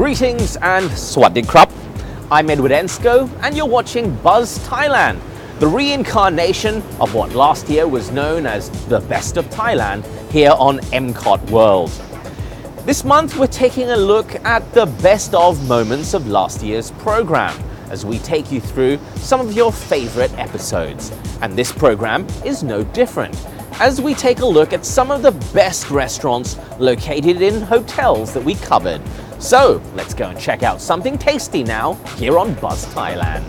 Greetings and Swaddik Krap. I'm Edward Ensko and you're watching Buzz Thailand, the reincarnation of what last year was known as the best of Thailand here on MCOT World. This month we're taking a look at the best of moments of last year's program as we take you through some of your favorite episodes. And this program is no different, as we take a look at some of the best restaurants located in hotels that we covered. So let's go and check out something tasty now here on Buzz Thailand.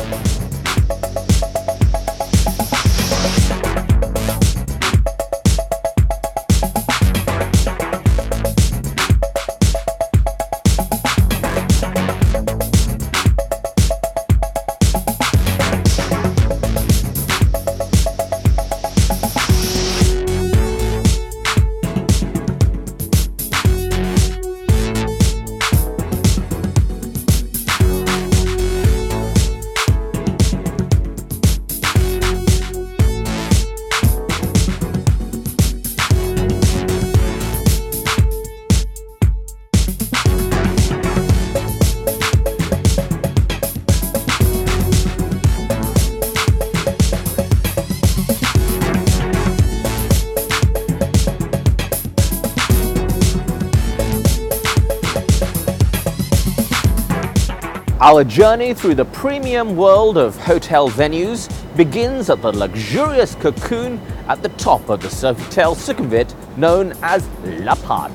Our journey through the premium world of hotel venues begins at the luxurious cocoon at the top of the Sofitel Sukhumvit known as La Part.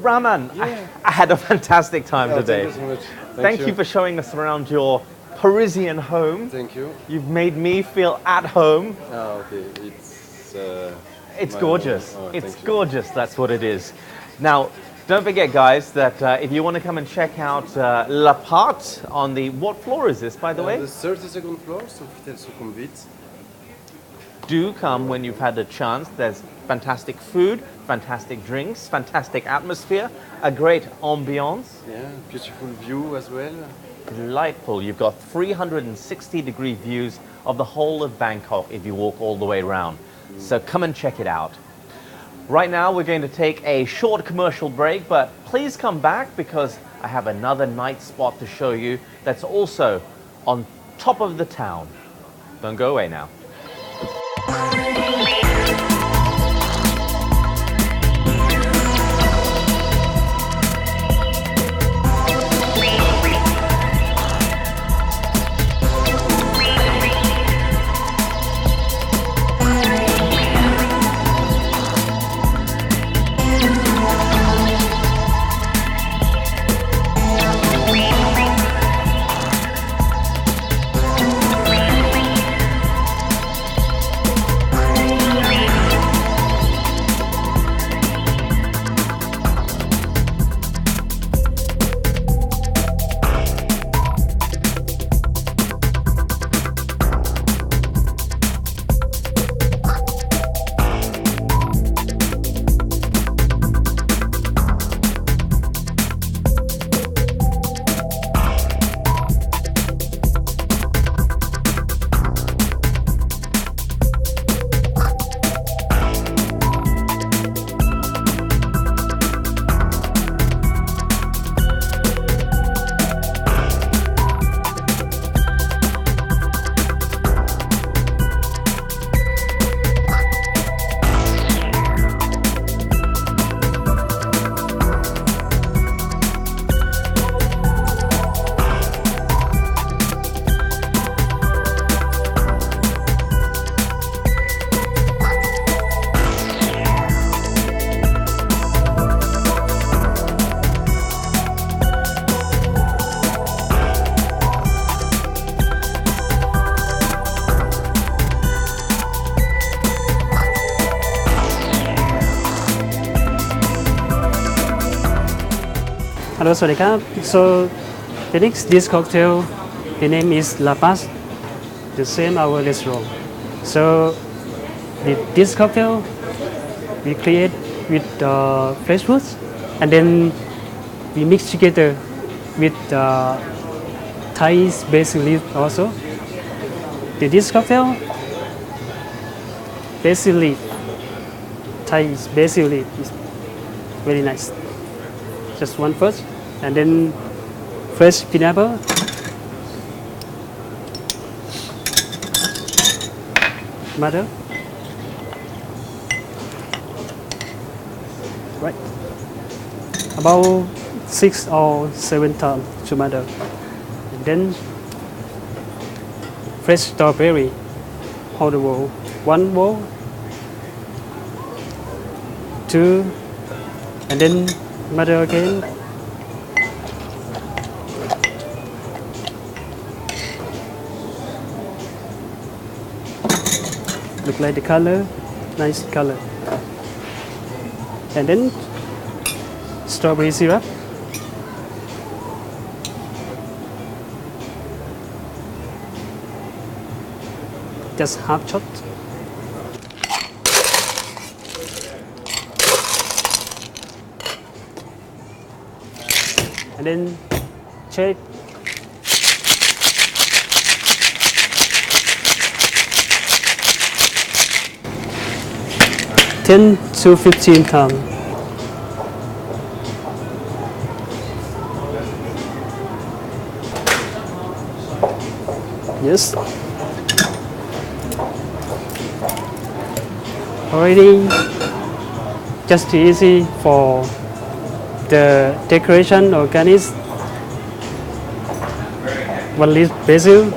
Rahman, I had a fantastic time today. Thank you so much. Thank you for showing us around your Parisian home. Thank you. You've made me feel at home. Ah, okay. It's gorgeous. Oh, it's thank you. gorgeous, that's what it is. Now, don't forget guys that if you want to come and check out La Part on the, what floor is this by the way? The 32nd floor, Sofitel Sukhumvit. Do come when you've had a chance. There's fantastic food, fantastic drinks, fantastic atmosphere, a great ambiance. Yeah, beautiful view as well. Delightful. You've got 360-degree views of the whole of Bangkok if you walk all the way around. So come and check it out. Right now we're going to take a short commercial break, but please come back because I have another night spot to show you that's also on top of the town. Don't go away now. Hello, Swadika. So the next this cocktail, the name is La Paz, the same our restaurant. So this cocktail we create with fresh fruits, and then we mix together with Thai basil leaf also. This cocktail basil leaf, Thai basil leaf is very nice. Just one first, and then fresh pineapple, tomato, right? About 6 or 7 times tomato, and then fresh strawberry, whole bowl, 1 bowl, 2, and then tomato again, look like the color, nice color, and then strawberry syrup, just half shot, and then cherry. Ten to 15 times. Yes. Already just easy for the decoration or garnish. 1 leaf basil.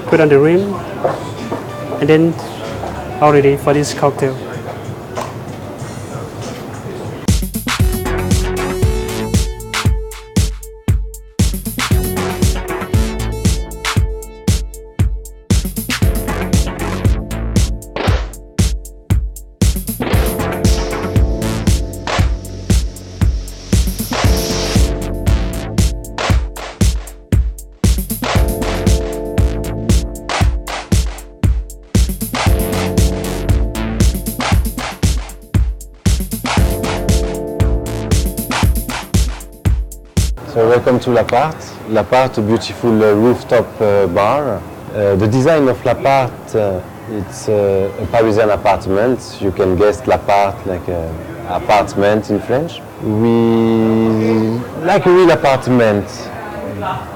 Put on the rim, and then all ready for this cocktail. So welcome to L'Appart. L'Appart, a beautiful rooftop bar. The design of L'Appart, it's a Parisian apartment. You can guess L'Appart like apartment in French. We like a real apartment.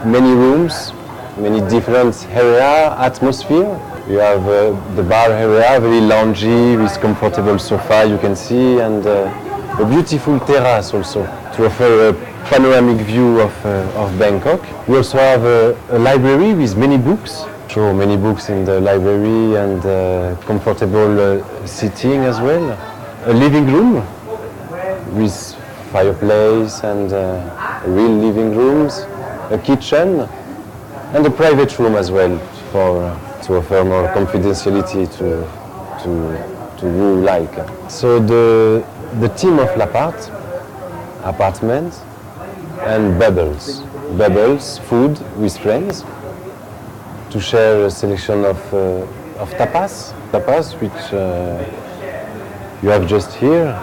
Many rooms, many different area, atmosphere. You have the bar area, very loungy with comfortable sofa you can see, and a beautiful terrace also to offer a panoramic view of Bangkok. We also have a library with many books. So many books in the library, and comfortable seating as well. A living room with fireplace and real living rooms, a kitchen, and a private room as well to offer more confidentiality to who you like. So the theme of L'Appart, apartment, and bubbles. Bubbles, food with friends, to share a selection of tapas. Tapas, which you have just here,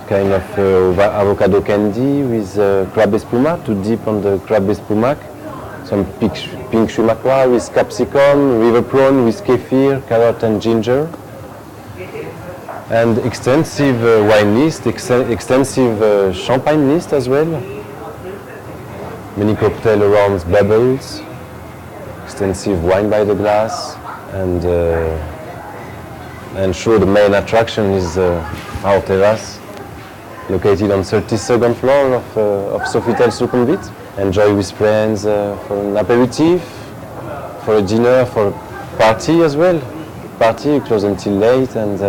kind of avocado candy with crab espuma, to dip on the crab espumac. Some pink shumakwa with capsicum, river prawn with kefir, carrot and ginger. And extensive wine list, extensive champagne list as well. Many cocktail around bubbles, extensive wine by the glass, and sure the main attraction is our terrace, located on 32nd floor of Sofitel Sukhumvit. Enjoy with friends for an aperitif, for a dinner, for a party as well. Party close until late, and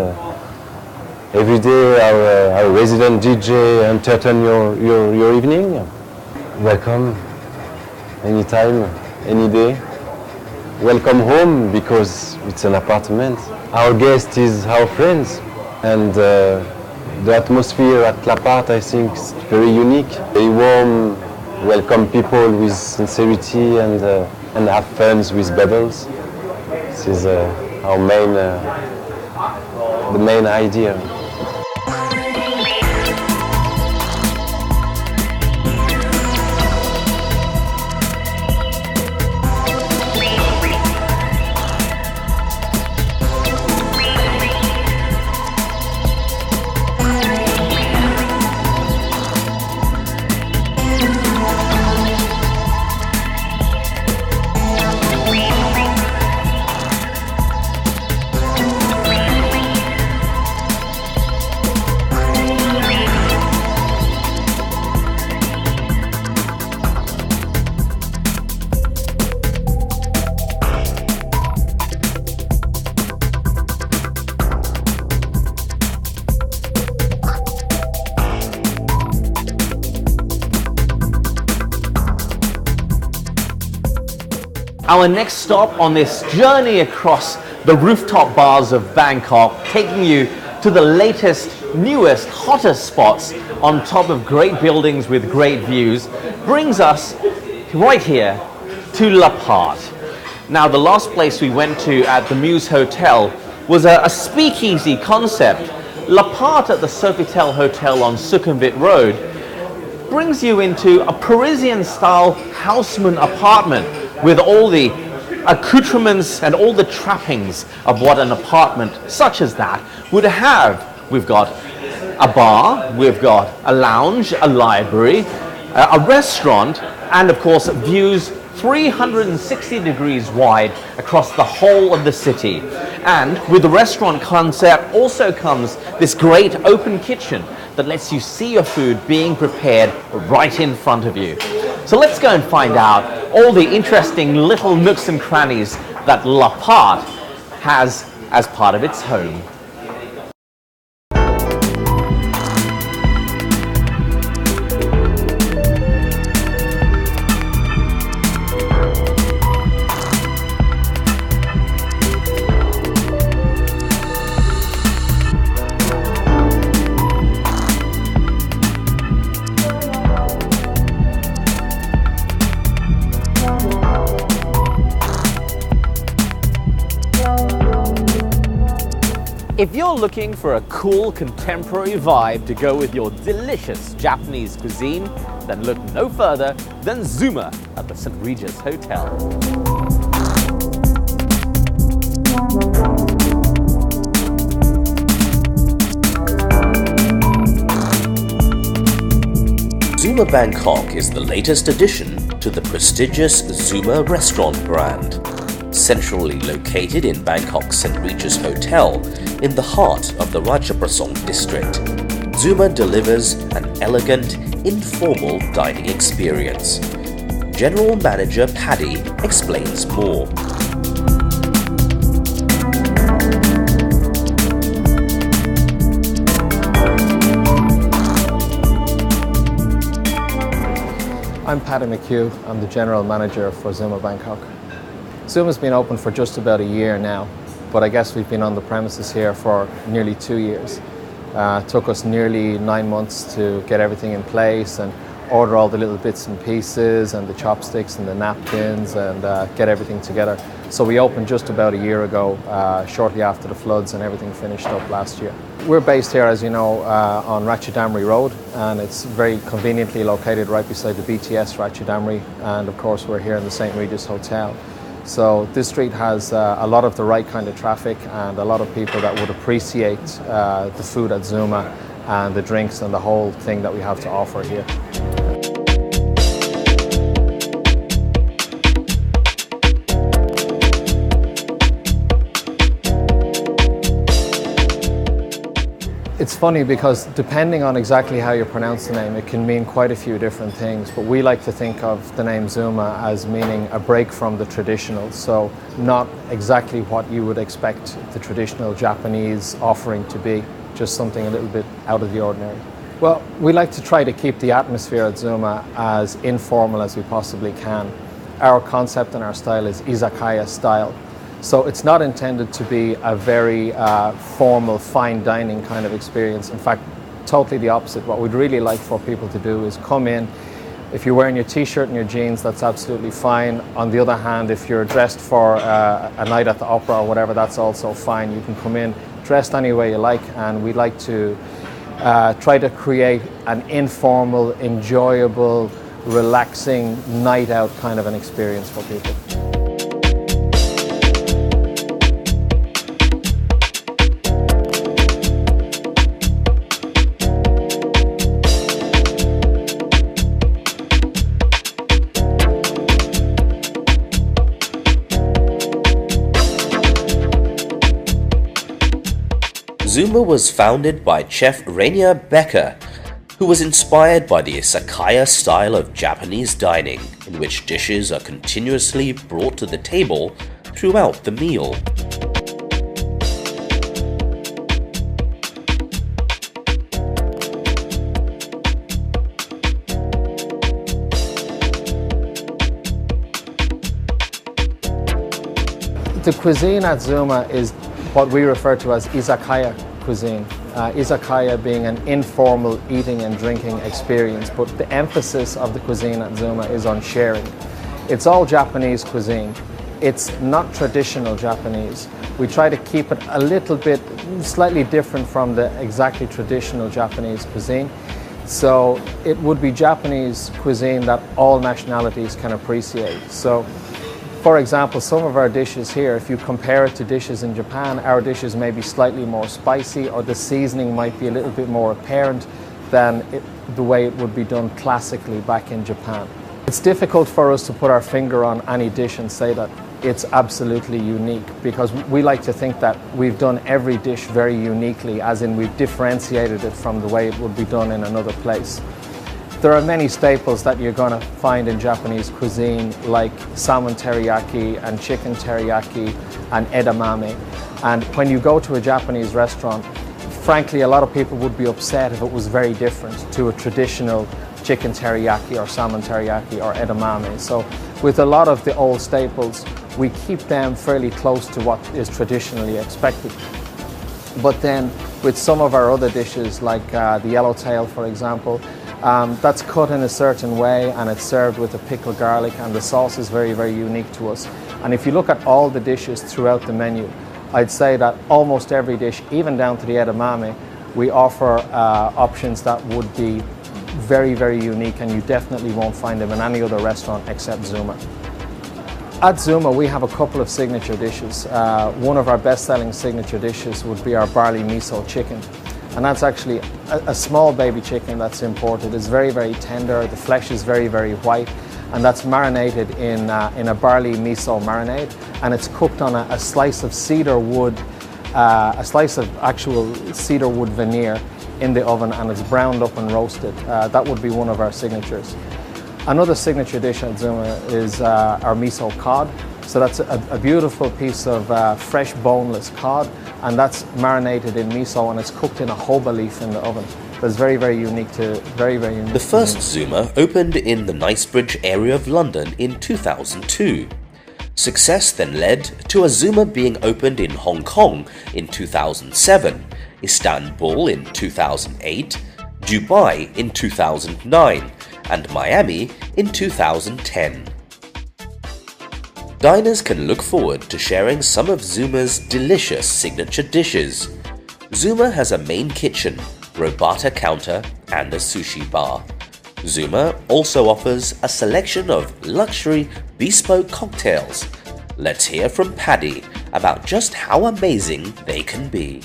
every day our resident DJ entertain your evening. Welcome, anytime, any day. Welcome home, because it's an apartment. Our guest is our friends, and The atmosphere at La Part, I think, is very unique. Very warm, welcome people with sincerity and have fun with bubbles. This is our the main idea. Our next stop on this journey across the rooftop bars of Bangkok, taking you to the latest, newest, hottest spots on top of great buildings with great views, brings us right here to La Part. Now, the last place we went to at the Muse Hotel was a speakeasy concept. La Part at the Sofitel Hotel on Sukhumvit Road brings you into a Parisian-style houseman apartment with all the accoutrements and all the trappings of what an apartment such as that would have. We've got a bar, we've got a lounge, a library, a restaurant, and of course views 360 degrees wide across the whole of the city. And with the restaurant concept also comes this great open kitchen that lets you see your food being prepared right in front of you. So let's go and find out all the interesting little nooks and crannies that La Part has as part of its home. If you're looking for a cool contemporary vibe to go with your delicious Japanese cuisine, then look no further than Zuma at the St. Regis Hotel. Zuma Bangkok is the latest addition to the prestigious Zuma restaurant brand. Centrally located in Bangkok's St. Regis Hotel in the heart of the Ratchaprasong district, Zuma delivers an elegant, informal dining experience. General Manager Paddy explains more. I'm Paddy McHugh. I'm the General Manager for Zuma Bangkok. Zuma's been open for just about a year now, but I guess we've been on the premises here for nearly 2 years. It took us nearly 9 months to get everything in place and order all the little bits and pieces and the chopsticks and the napkins and get everything together. So we opened just about a year ago, shortly after the floods, and everything finished up last year. We're based here, as you know, on Ratchadamri Road, and it's very conveniently located right beside the BTS Ratchadamri, and of course we're here in the St. Regis Hotel. So this street has a lot of the right kind of traffic and a lot of people that would appreciate the food at Zuma and the drinks and the whole thing that we have to offer here. It's funny because depending on exactly how you pronounce the name, it can mean quite a few different things, but we like to think of the name Zuma as meaning a break from the traditional, so not exactly what you would expect the traditional Japanese offering to be, just something a little bit out of the ordinary. Well, we like to try to keep the atmosphere at Zuma as informal as we possibly can. Our concept and our style is izakaya style. So it's not intended to be a very formal, fine dining kind of experience. In fact, totally the opposite. What we'd really like for people to do is come in. If you're wearing your t-shirt and your jeans, that's absolutely fine. On the other hand, if you're dressed for a night at the opera or whatever, that's also fine. You can come in dressed any way you like, and we like to try to create an informal, enjoyable, relaxing night out kind of an experience for people. Zuma was founded by chef Rainier Becker, who was inspired by the izakaya style of Japanese dining, in which dishes are continuously brought to the table throughout the meal. The cuisine at Zuma is what we refer to as izakaya cuisine. Izakaya being an informal eating and drinking experience, but the emphasis of the cuisine at Zuma is on sharing. It's all Japanese cuisine. It's not traditional Japanese. We try to keep it a little bit slightly different from the exactly traditional Japanese cuisine. So it would be Japanese cuisine that all nationalities can appreciate. So, for example, some of our dishes here, if you compare it to dishes in Japan, our dishes may be slightly more spicy, or the seasoning might be a little bit more apparent than the way it would be done classically back in Japan. It's difficult for us to put our finger on any dish and say that it's absolutely unique, because we like to think that we've done every dish very uniquely, as in we've differentiated it from the way it would be done in another place. There are many staples that you're going to find in Japanese cuisine, like salmon teriyaki and chicken teriyaki and edamame. And when you go to a Japanese restaurant, frankly, a lot of people would be upset if it was very different to a traditional chicken teriyaki or salmon teriyaki or edamame. So with a lot of the old staples, we keep them fairly close to what is traditionally expected. But then with some of our other dishes, like the yellowtail, for example, that's cut in a certain way and it's served with a pickled garlic, and the sauce is very, very unique to us. And if you look at all the dishes throughout the menu, I'd say that almost every dish, even down to the edamame, we offer options that would be very, very unique, and you definitely won't find them in any other restaurant except Zuma. At Zuma, we have a couple of signature dishes. One of our best-selling signature dishes would be our barley miso chicken. And that's actually a small baby chicken that's imported. It's very, very tender. The flesh is very, very white, and that's marinated in a barley miso marinade, and it's cooked on a slice of cedar wood, a slice of actual cedar wood veneer in the oven, and it's browned up and roasted. That would be one of our signatures. Another signature dish at Zuma is our miso cod. So that's a beautiful piece of fresh boneless cod, and that's marinated in miso, and it's cooked in a joba leaf in the oven. That's very, very unique to, very, very unique. The first Zuma opened in the Knightsbridge area of London in 2002. Success then led to a Zuma being opened in Hong Kong in 2007, Istanbul in 2008, Dubai in 2009, and Miami in 2010. Diners can look forward to sharing some of Zuma's delicious signature dishes. Zuma has a main kitchen, robata counter, and a sushi bar. Zuma also offers a selection of luxury bespoke cocktails. Let's hear from Paddy about just how amazing they can be.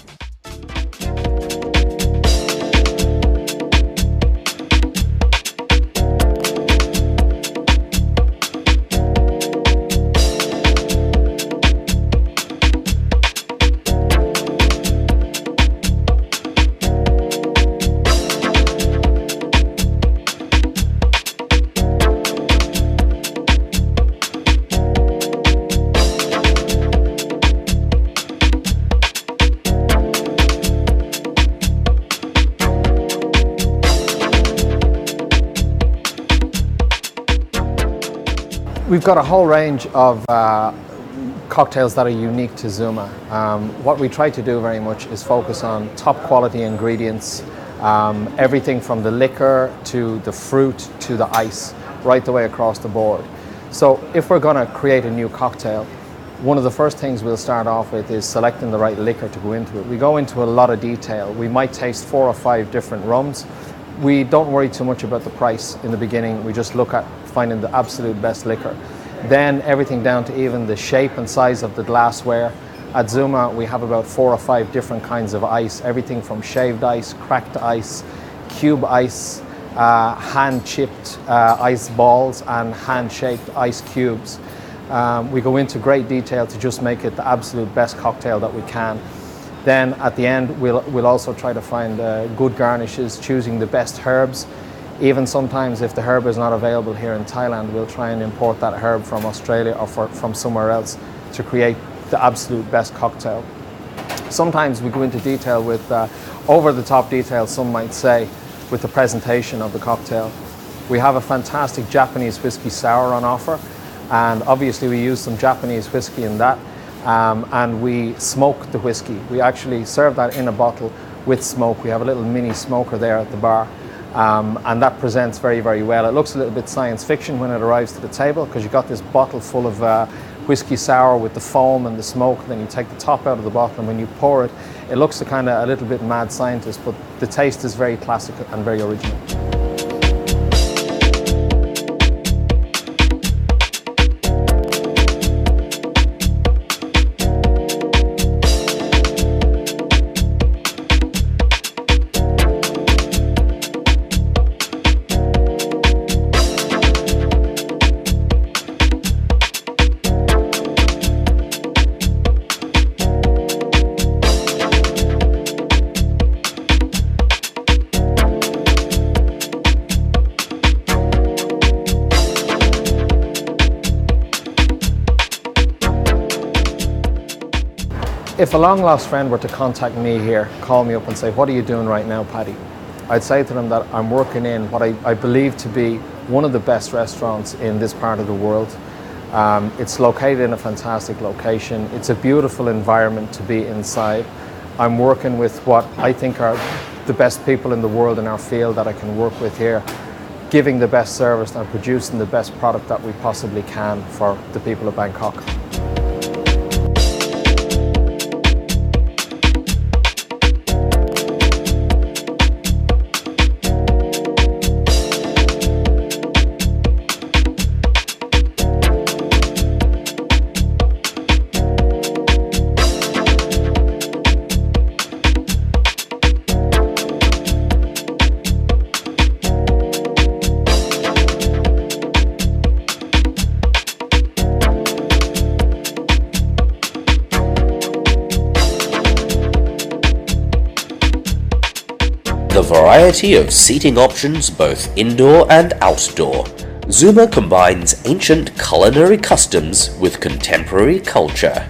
We've got a whole range of cocktails that are unique to Zuma. What we try to do very much is focus on top quality ingredients, everything from the liquor to the fruit to the ice, right the way across the board. So if we're going to create a new cocktail, one of the first things we'll start off with is selecting the right liquor to go into it. We go into a lot of detail. We might taste 4 or 5 different rums. We don't worry too much about the price in the beginning. We just look at finding the absolute best liquor. Then everything down to even the shape and size of the glassware. At Zuma, we have about 4 or 5 different kinds of ice, everything from shaved ice, cracked ice, cube ice, hand-chipped ice balls, and hand-shaped ice cubes. We go into great detail to just make it the absolute best cocktail that we can. Then at the end, we'll also try to find good garnishes, choosing the best herbs. Even sometimes if the herb is not available here in Thailand, we'll try and import that herb from Australia or from somewhere else to create the absolute best cocktail. Sometimes we go into detail with over-the-top detail, some might say, with the presentation of the cocktail. We have a fantastic Japanese whiskey sour on offer, and obviously we use some Japanese whiskey in that, and we smoke the whiskey. We actually serve that in a bottle with smoke. We have a little mini smoker there at the bar, and that presents very, very well. It looks a little bit science fiction when it arrives to the table, because you've got this bottle full of whiskey sour with the foam and the smoke. Then you take the top out of the bottle, and when you pour it, it looks kind of a little bit mad scientist, but the taste is very classic and very original. If a long-lost friend were to contact me here, call me up and say, "What are you doing right now, Paddy?" I'd say to them that I'm working in what I believe to be one of the best restaurants in this part of the world. It's located in a fantastic location. It's a beautiful environment to be inside. I'm working with what I think are the best people in the world in our field that I can work with here, giving the best service and producing the best product that we possibly can for the people of Bangkok. The variety of seating options both indoor and outdoor. Zuma combines ancient culinary customs with contemporary culture.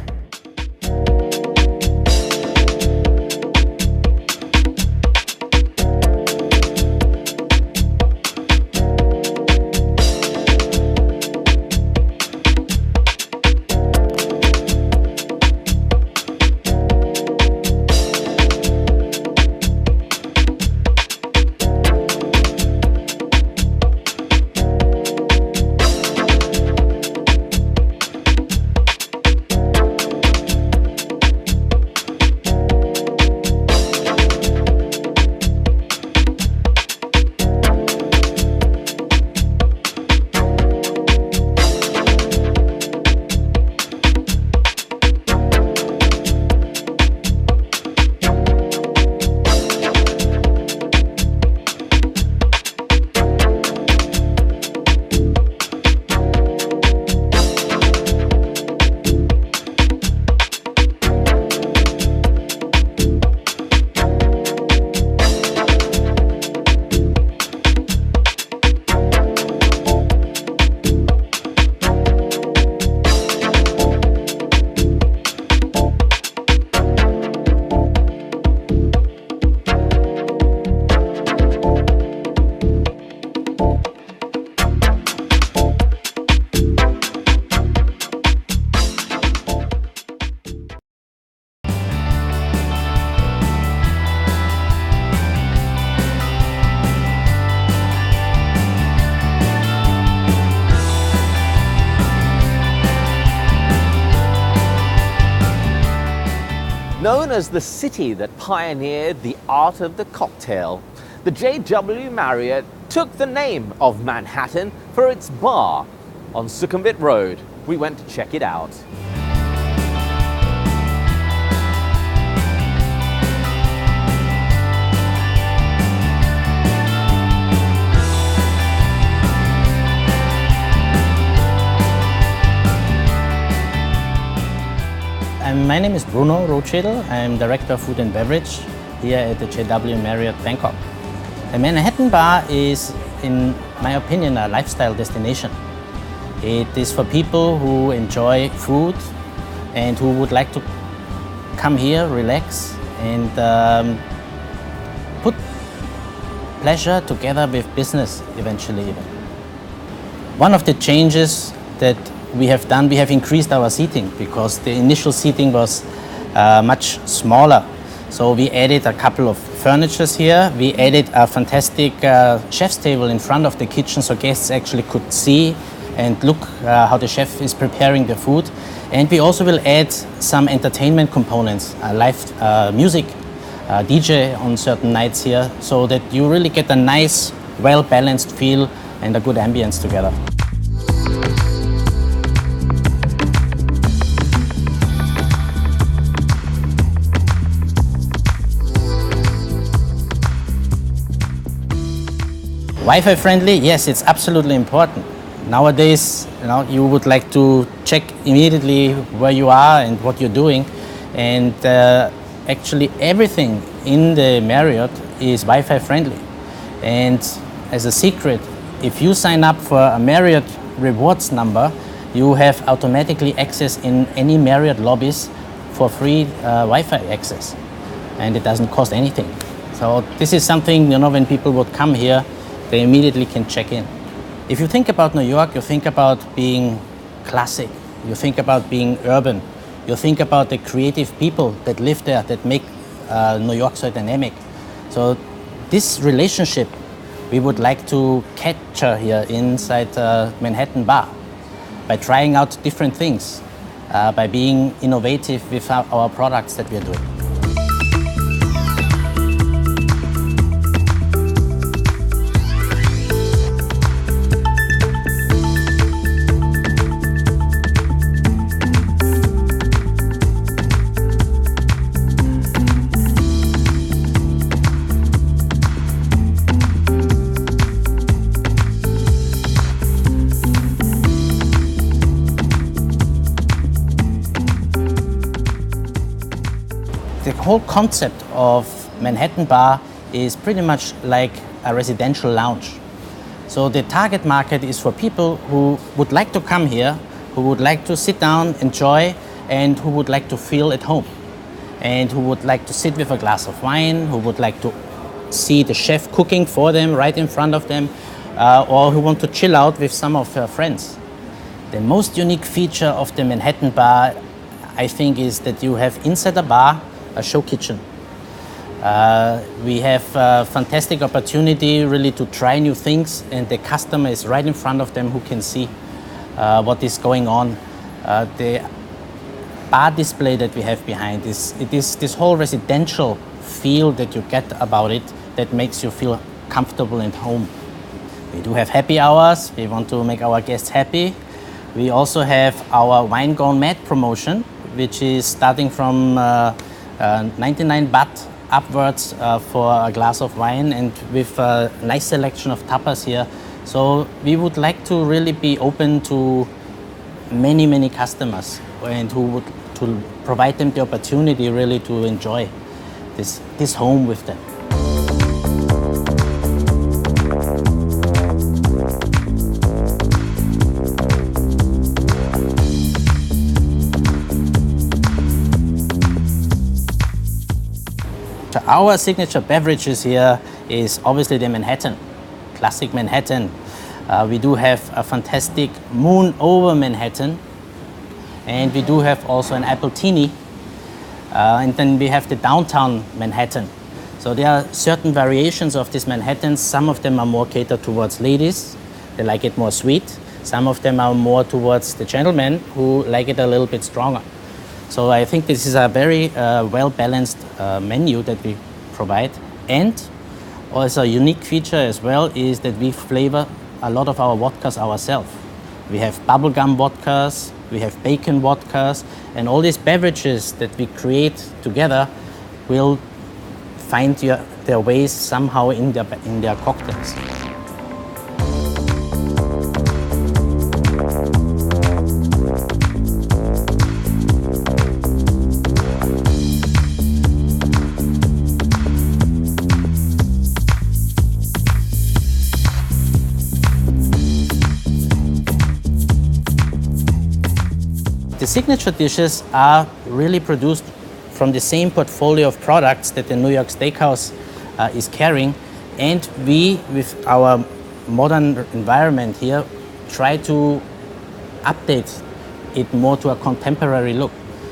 Known as the city that pioneered the art of the cocktail, the JW Marriott took the name of Manhattan for its bar on Sukhumvit Road. We went to check it out. My name is Bruno Rothschädel. I'm Director of Food and Beverage here at the JW Marriott Bangkok. The Manhattan Bar is, in my opinion, a lifestyle destination. It is for people who enjoy food and who would like to come here, relax, and put pleasure together with business eventually even. One of the changes that we have done, we have increased our seating because the initial seating was much smaller. So we added a couple of furnitures here. We added a fantastic chef's table in front of the kitchen so guests actually could see and look how the chef is preparing the food. And we also will add some entertainment components, live music, DJ on certain nights here, so that you really get a nice, well-balanced feel and a good ambience together. Wi-Fi friendly, yes, it's absolutely important. Nowadays, you would like to check immediately where you are and what you're doing, and actually everything in the Marriott is Wi-Fi friendly. And as a secret, if you sign up for a Marriott rewards number, you have automatically access in any Marriott lobbies for free Wi-Fi access, and it doesn't cost anything. So this is something, when people would come here, they immediately can check in. If you think about New York, you think about being classic, you think about being urban, you think about the creative people that live there, that make New York so dynamic. So this relationship we would like to capture here inside Manhattan Bar by trying out different things, by being innovative with our products that we are doing. The whole concept of Manhattan Bar is pretty much like a residential lounge. So the target market is for people who would like to come here, who would like to sit down, enjoy, and who would like to feel at home, and who would like to sit with a glass of wine, who would like to see the chef cooking for them right in front of them, or who want to chill out with some of their friends. The most unique feature of the Manhattan Bar, I think, is that you have inside the bar a show kitchen. We have a fantastic opportunity really to try new things, and the customer is right in front of them who can see what is going on. The bar display that we have behind it is this whole residential feel that you get about it that makes you feel comfortable at home. We do have happy hours. We want to make our guests happy. We also have our Wine Gone Mad promotion, which is starting from 99 baht upwards for a glass of wine, and with a nice selection of tapas here. So we would like to really be open to many customers, and who would to provide them the opportunity really to enjoy this home with them. Our signature beverages here is obviously the Manhattan, classic Manhattan. We do have a fantastic moon over Manhattan, and we do have also an appletini, and then we have the downtown Manhattan. So there are certain variations of this Manhattan. Some of them are more catered towards ladies, they like it more sweet. Some of them are more towards the gentlemen who like it a little bit stronger. So I think this is a very well-balanced menu that we provide. And also a unique feature as well is that we flavor a lot of our vodkas ourselves. We have bubblegum vodkas, we have bacon vodkas, and all these beverages that we create together will find their ways somehow in their cocktails. The signature dishes are really produced from the same portfolio of products that the New York Steakhouse is carrying, and we, with our modern environment here, try to update it more to a contemporary look.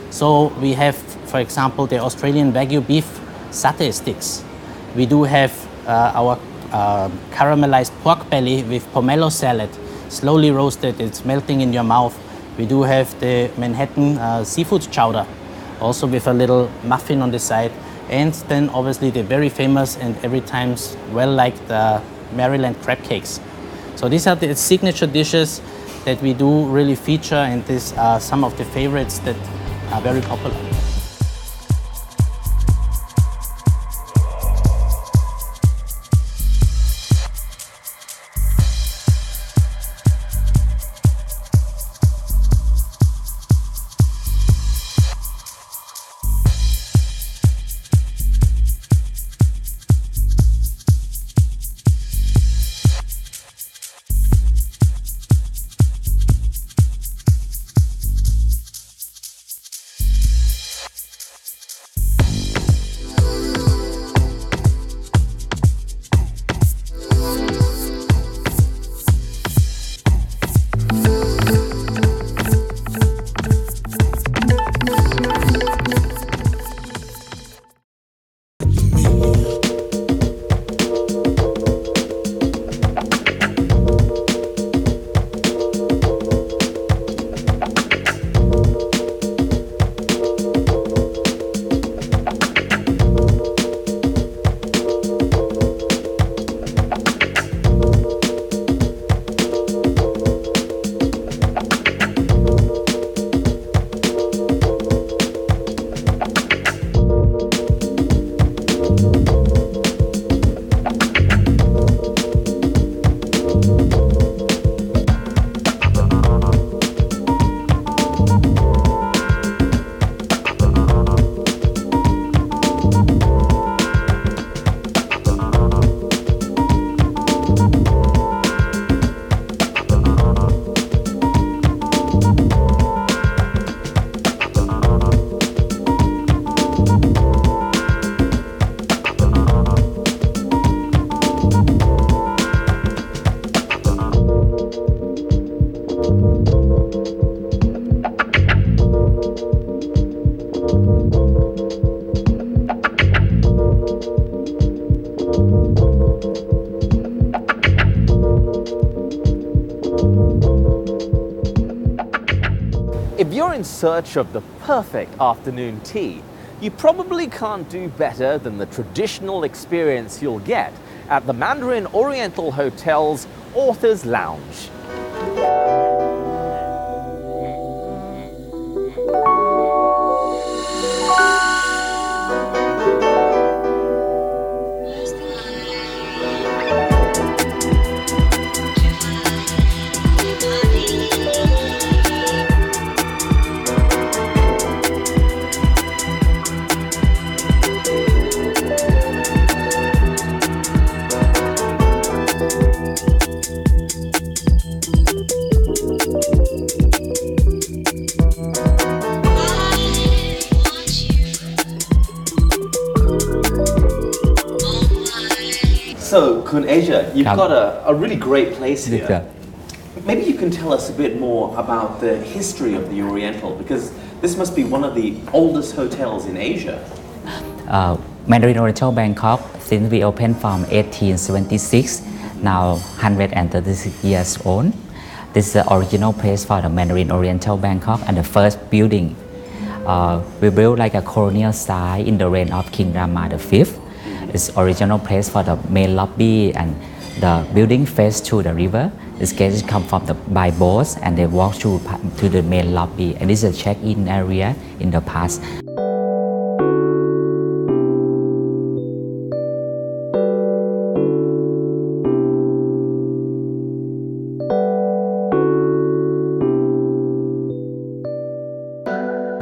So we have, for example, the Australian Wagyu beef satay sticks. We do have our caramelized pork belly with pomelo salad, slowly roasted, it's melting in your mouth. We do have the Manhattan seafood chowder, also with a little muffin on the side. And then obviously the very famous and every time well-liked Maryland crab cakes. So these are the signature dishes that we do really feature, and these are some of the favorites that are very popular. If you're in search of the perfect afternoon tea, you probably can't do better than the traditional experience you'll get at the Mandarin Oriental Hotel's Author's Lounge. So, Kun Asia, you've got a really great place here. Maybe you can tell us a bit more about the history of the Oriental, because this must be one of the oldest hotels in Asia. Mandarin Oriental Bangkok, since we opened from 1876, now 136 years old. This is the original place for the Mandarin Oriental Bangkok and the first building We built like a colonial style in the reign of King Rama V. It's original place for the main lobby, and the building face to the river. These guests come from by boats and they walk to the main lobby, and this is a check-in area in the past.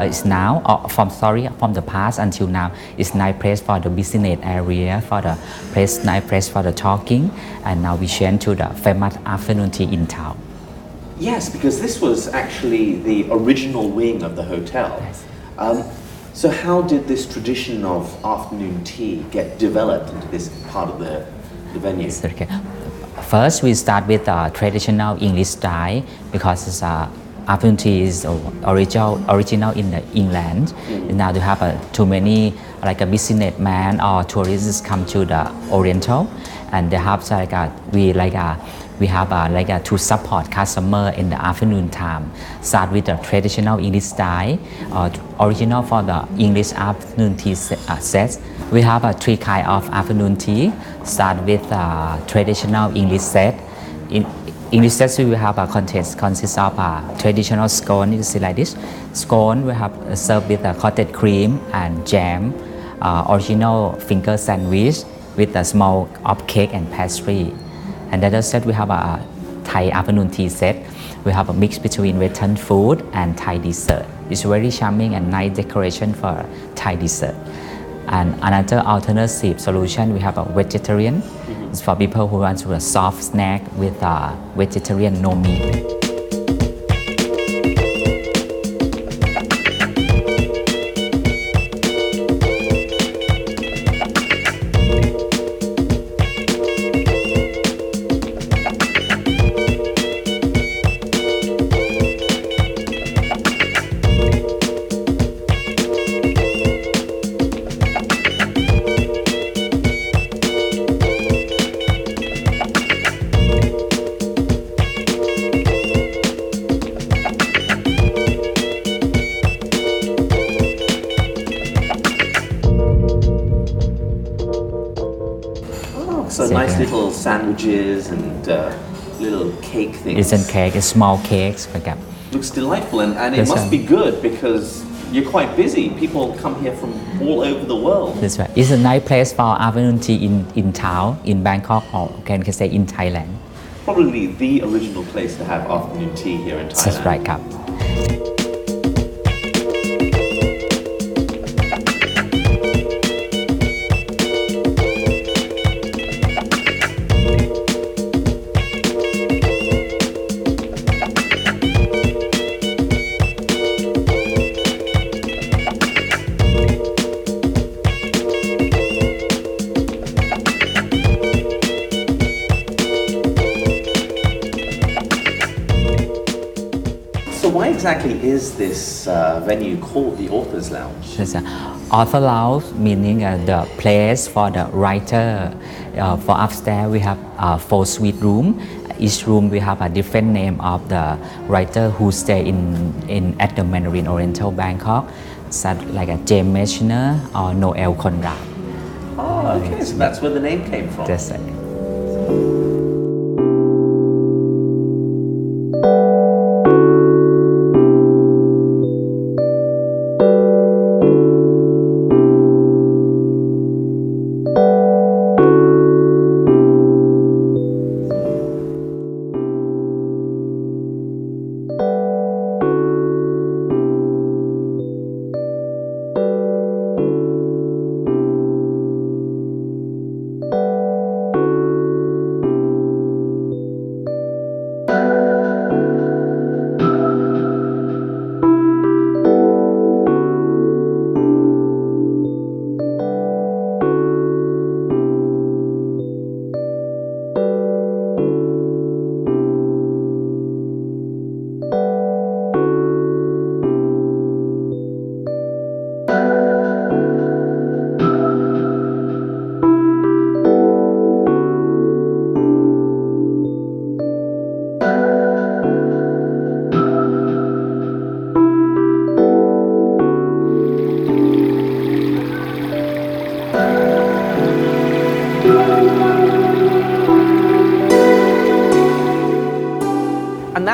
It's now, from the past until now, it's nice place for the business area, nice place for the talking, and now we change to the famous afternoon tea in town. Yes, because this was actually the original wing of the hotel. Yes. So how did this tradition of afternoon tea get developed into this part of the venue? Okay. First, we start with traditional English style because it's afternoon tea is original in the England. Now you have too many like a businessman or tourists come to the Oriental, and they have we have to support customer in the afternoon time. Start with the traditional English style, original for the English afternoon tea sets. We have three kind of afternoon tea. Start with traditional English set. In English sets we will have a consists of traditional scone. You see like this. Scone we have served with cottage cream and jam. Original finger sandwich with a small of cake and pastry. And the other set we have a Thai afternoon tea set. We have a mix between Western food and Thai dessert. It's very charming and nice decoration for Thai dessert. And another alternative solution, we have a vegetarian. It's for people who want a soft snack with vegetarian no meat. So nice little sandwiches and little cake things. It's a cake, it's small cakes. Looks delightful, and it must be good because you're quite busy. People come here from all over the world. That's right. It's a nice place for afternoon tea in town, in Bangkok, or can say in Thailand. Probably the original place to have afternoon tea here in Thailand. That's right, Kap. So why exactly is this venue called the Author's Lounge? Author Lounge meaning the place for the writer. For upstairs we have 4 suite room. Each room we have a different name of the writer who stay at the Mandarin Oriental Bangkok, such like a James Michener or Noel Conrad. Oh, okay, so that's where the name came from. That's it.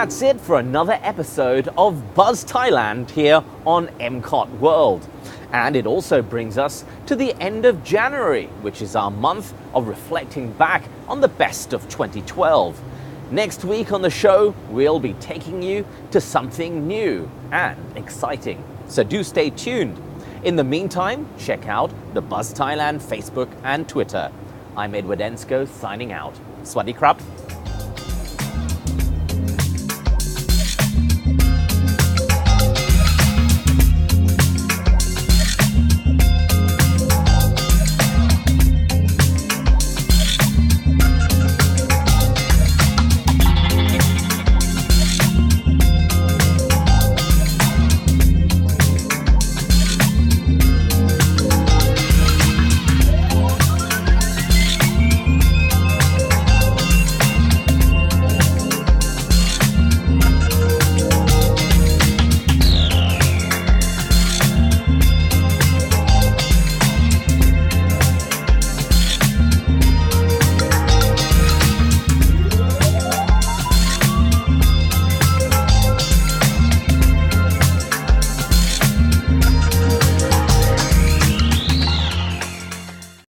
that's it for another episode of Buzz Thailand here on MCOT World. And it also brings us to the end of January, which is our month of reflecting back on the best of 2012. Next week on the show, we'll be taking you to something new and exciting. So do stay tuned. In the meantime, check out the Buzz Thailand Facebook and Twitter. I'm Edward Ensko signing out. Swadee krap.